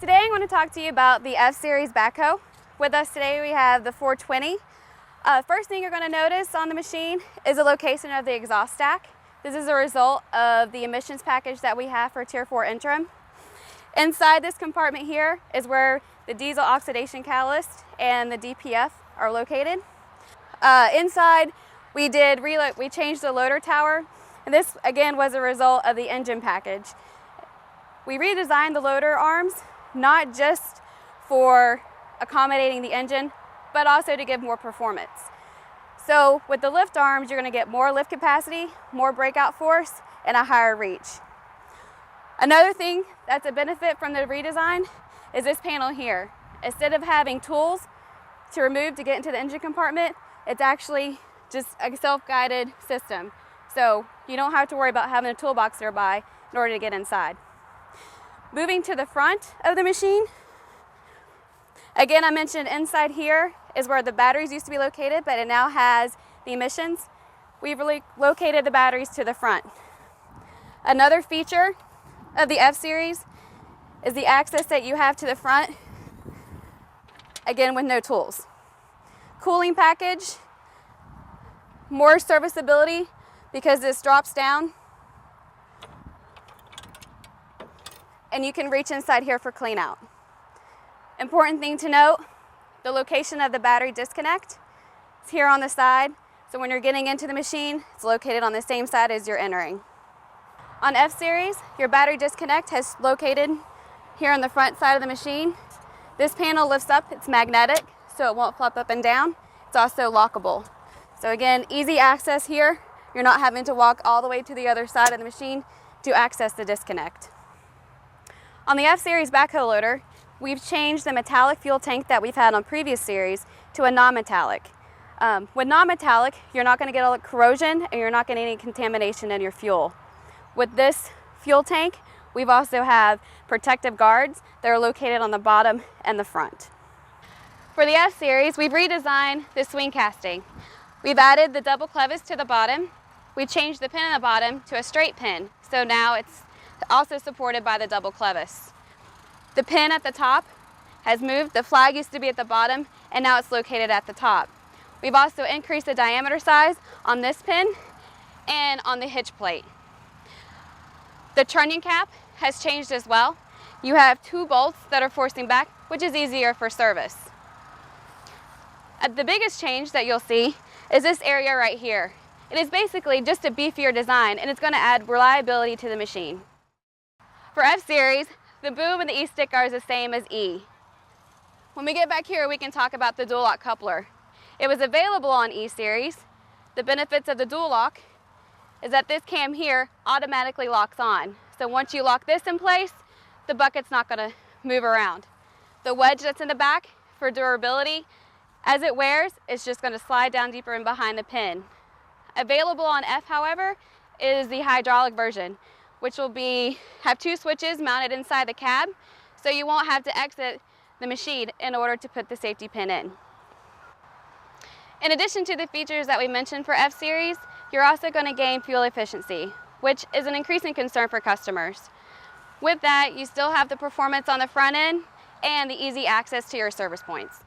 Today I'm going to talk to you about the F-Series backhoe. With us today we have the 420. First thing you're going to notice on the machine is the location of the exhaust stack. This is a result of the emissions package that we have for Tier 4 interim. Inside this compartment here is where the diesel oxidation catalyst and the DPF are located. Inside we changed the loader tower, and this again was a result of the engine package. We redesigned the loader arms not just for accommodating the engine, but also to give more performance. So with the lift arms, you're going to get more lift capacity, more breakout force, and a higher reach. Another thing that's a benefit from the redesign is this panel here. Instead of having tools to remove to get into the engine compartment, it's actually just a self-guided system. So you don't have to worry about having a toolbox nearby in order to get inside. Moving to the front of the machine, again, I mentioned inside here is where the batteries used to be located, but it now has the emissions. We've located the batteries to the front. Another feature of the F-Series is the access that you have to the front, again with no tools. Cooling package, more serviceability because this drops down, and you can reach inside here for clean out. Important thing to note, the location of the battery disconnect is here on the side. So when you're getting into the machine, it's located on the same side as you're entering. On F-Series, your battery disconnect has located here on the front side of the machine. This panel lifts up, it's magnetic, so it won't flop up and down. It's also lockable. So again, easy access here. You're not having to walk all the way to the other side of the machine to access the disconnect. On the F-Series backhoe loader, we've changed the metallic fuel tank that we've had on previous series to a non-metallic. With non-metallic, you're not going to get a corrosion and you're not getting any contamination in your fuel. With this fuel tank, we've also have protective guards that are located on the bottom and the front. For the F-Series, we've redesigned the swing casting. We've added the double clevis to the bottom. We changed the pin on the bottom to a straight pin, so now it's also supported by the double clevis. The pin at the top has moved. The flag used to be at the bottom, and now it's located at the top. We've also increased the diameter size on this pin and on the hitch plate. The trunnion cap has changed as well. You have two bolts that are forcing back, which is easier for service. The biggest change that you'll see is this area right here. It is basically just a beefier design, and it's going to add reliability to the machine. For F-Series, the boom and the E-stick are the same as E. When we get back here, we can talk about the dual lock coupler. It was available on E-Series. The benefits of the dual lock is that this cam here automatically locks on. So once you lock this in place, the bucket's not going to move around. The wedge that's in the back for durability, as it wears, it's just going to slide down deeper in behind the pin. Available on F, however, is the hydraulic version, which will have two switches mounted inside the cab, so you won't have to exit the machine in order to put the safety pin in. In addition to the features that we mentioned for F-Series, you're also going to gain fuel efficiency, which is an increasing concern for customers. With that, you still have the performance on the front end and the easy access to your service points.